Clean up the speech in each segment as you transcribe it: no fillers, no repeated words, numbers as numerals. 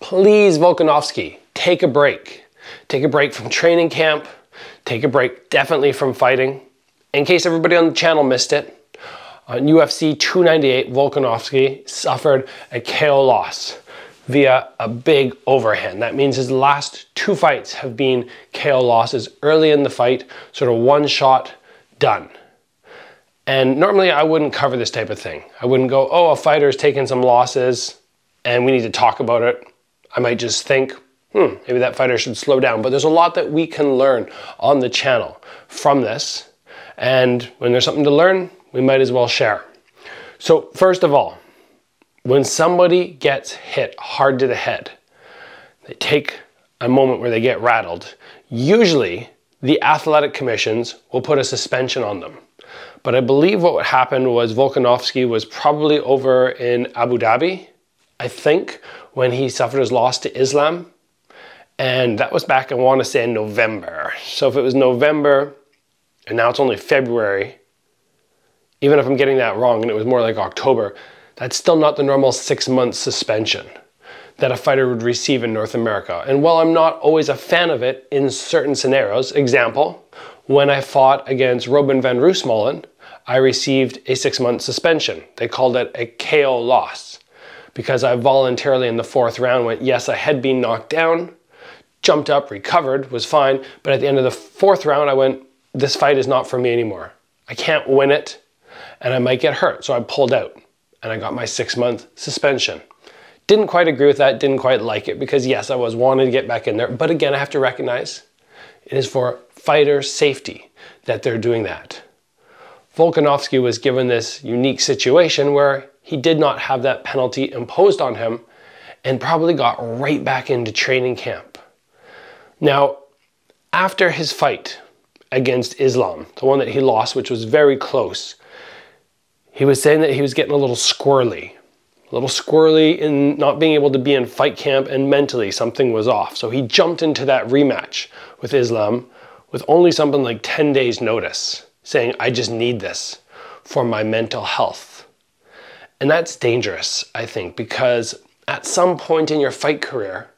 please, Volkanovski, take a break. Take a break from training camp. Take a break definitely from fighting. In case everybody on the channel missed it, on UFC 298, Volkanovski suffered a KO loss via a big overhand. That means his last 2 fights have been KO losses early in the fight, sort of one shot, done. And normally I wouldn't cover this type of thing. I wouldn't go, oh, a fighter's taken some losses and we need to talk about it. I might just think, maybe that fighter should slow down. But there's a lot that we can learn on the channel from this. And when there's something to learn, we might as well share. So first of all, when somebody gets hit hard to the head, they take a moment where they get rattled. Usually the athletic commissions will put a suspension on them. But I believe what happened was Volkanovski was probably over in Abu Dhabi, I think, when he suffered his loss to Islam. And that was back, I want to say, in November. So if it was November, and now it's only February, even if I'm getting that wrong and it was more like October, that's still not the normal 6-month suspension that a fighter would receive in North America. And while I'm not always a fan of it in certain scenarios, example, when I fought against Robin van Roosmalen, I received a 6-month suspension. They called it a KO loss because I voluntarily in the 4th round went, yes, I had been knocked down, jumped up, recovered, was fine. But at the end of the 4th round, I went, this fight is not for me anymore. I can't win it and I might get hurt. So I pulled out and I got my 6-month suspension. Didn't quite agree with that, didn't quite like it because yes, I was wanting to get back in there. But again, I have to recognize it is for fighter safety that they're doing that. Volkanovski was given this unique situation where he did not have that penalty imposed on him and probably got right back into training camp. Now, after his fight against Islam, the one that he lost, which was very close, he was saying that he was getting a little squirrely in not being able to be in fight camp, and mentally something was off. So he jumped into that rematch with Islam with only something like 10 days notice, saying, I just need this for my mental health. And that's dangerous, I think, because at some point in your fight career,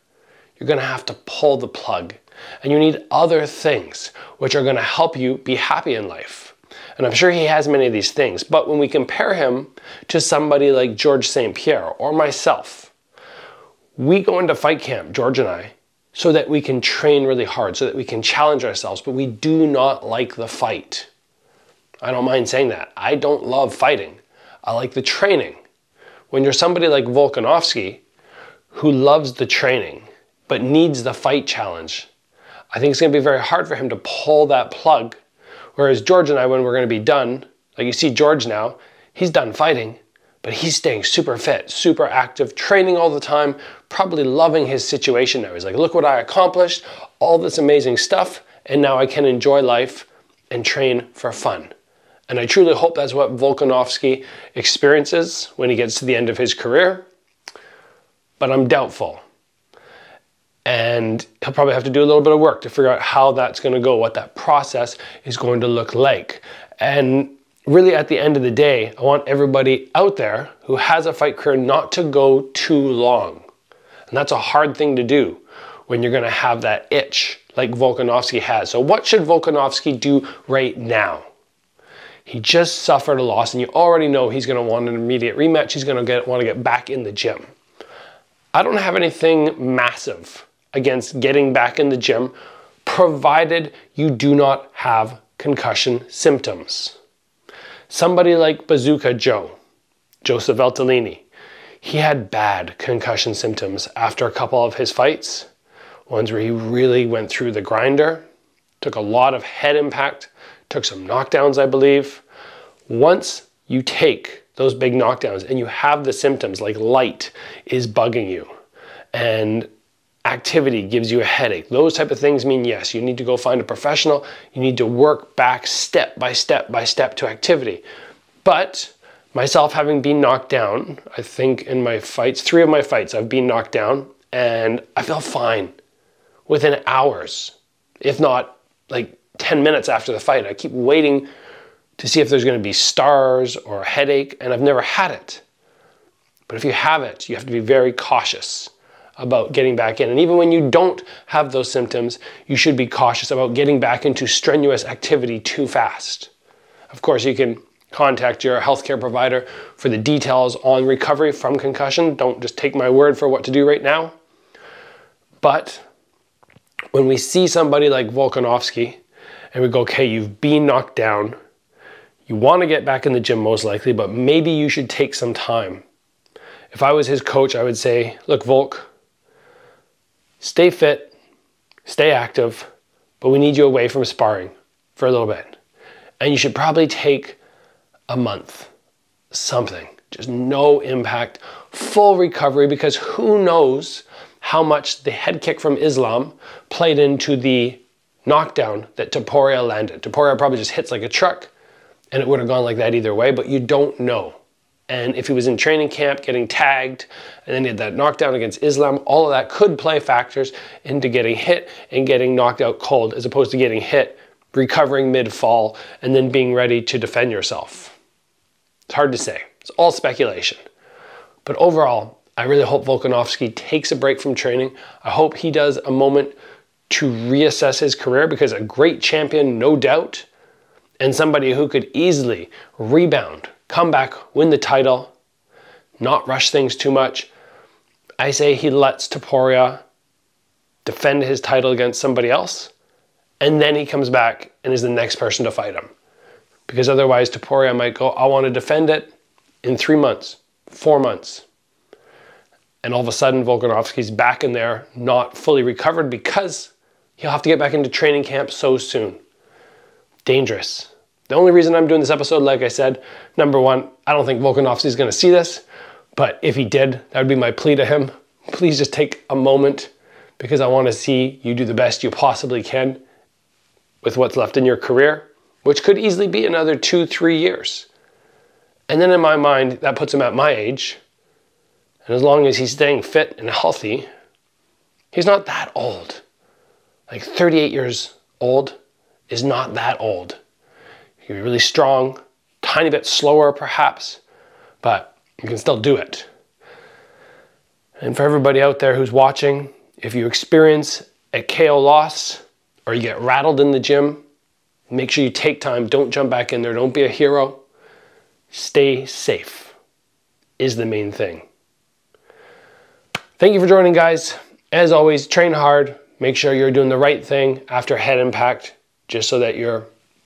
you're gonna have to pull the plug and you need other things which are gonna help you be happy in life. And I'm sure he has many of these things, but when we compare him to somebody like George St. Pierre or myself, we go into fight camp, George and I, so that we can train really hard, so that we can challenge ourselves, but we do not like the fight. I don't mind saying that. I don't love fighting. I like the training. When you're somebody like Volkanovski, who loves the training, but needs the fight challenge, I think it's gonna be very hard for him to pull that plug. Whereas George and I, when we're gonna be done, like you see George now, he's done fighting, but he's staying super fit, super active, training all the time, probably loving his situation now. He's like, look what I accomplished, all this amazing stuff, and now I can enjoy life and train for fun. And I truly hope that's what Volkanovski experiences when he gets to the end of his career, but I'm doubtful. And he'll probably have to do a little bit of work to figure out how that's gonna go, what that process is going to look like. And really at the end of the day, I want everybody out there who has a fight career not to go too long. And that's a hard thing to do when you're gonna have that itch like Volkanovski has. So what should Volkanovski do right now? He just suffered a loss and you already know he's gonna want an immediate rematch. He's gonna want to get back in the gym. I don't have anything massive against getting back in the gym, provided you do not have concussion symptoms. Somebody like Bazooka Joe, Joseph Valtellini, he had bad concussion symptoms after a couple of his fights, ones where he really went through the grinder, took a lot of head impact, took some knockdowns, I believe. Once you take those big knockdowns and you have the symptoms like light is bugging you and activity gives you a headache, those type of things mean yes, you need to go find a professional. You need to work back step by step by step to activity. But myself having been knocked down, I think in my fights, 3 of my fights, I've been knocked down and I feel fine within hours, if not like 10 minutes after the fight. I keep waiting to see if there's going to be stars or a headache, and I've never had it. But if you have it, you have to be very cautious about getting back in. And even when you don't have those symptoms, you should be cautious about getting back into strenuous activity too fast. Of course, you can contact your healthcare provider for the details on recovery from concussion. Don't just take my word for what to do right now. But when we see somebody like Volkanovski and we go, okay, you've been knocked down, you want to get back in the gym most likely, but maybe you should take some time. If I was his coach, I would say, look, Volk, stay fit, stay active, but we need you away from sparring for a little bit. And you should probably take a month, something, just no impact, full recovery, because who knows how much the head kick from Islam played into the knockdown that Topuria landed. Topuria probably just hits like a truck, and it would have gone like that either way, but you don't know. And if he was in training camp getting tagged, and then he had that knockdown against Islam, all of that could play factors into getting hit and getting knocked out cold, as opposed to getting hit, recovering mid-fall, and then being ready to defend yourself. It's hard to say. It's all speculation. But overall, I really hope Volkanovski takes a break from training. I hope he does a moment to reassess his career, because a great champion, no doubt, and somebody who could easily rebound, come back, win the title, not rush things too much. I say he lets Topuria defend his title against somebody else, and then he comes back and is the next person to fight him. Because otherwise Topuria might go, I want to defend it in 3 months, 4 months. And all of a sudden Volkanovski's back in there, not fully recovered, because he'll have to get back into training camp so soon. Dangerous. The only reason I'm doing this episode, like I said, number one, I don't think Volkanovski's going to see this, but if he did, that would be my plea to him. Please just take a moment, because I want to see you do the best you possibly can with what's left in your career, which could easily be another 2-3 years. And then in my mind, that puts him at my age. And as long as he's staying fit and healthy, he's not that old. Like 38 years old is not that old. You can be really strong, tiny bit slower perhaps, but you can still do it. And for everybody out there who's watching, if you experience a KO loss or you get rattled in the gym, make sure you take time. Don't jump back in there. Don't be a hero. Stay safe is the main thing. Thank you for joining, guys. As always, train hard. Make sure you're doing the right thing after head impact, just so that you're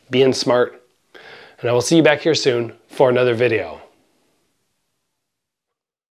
being smart. And I will see you back here soon for another video.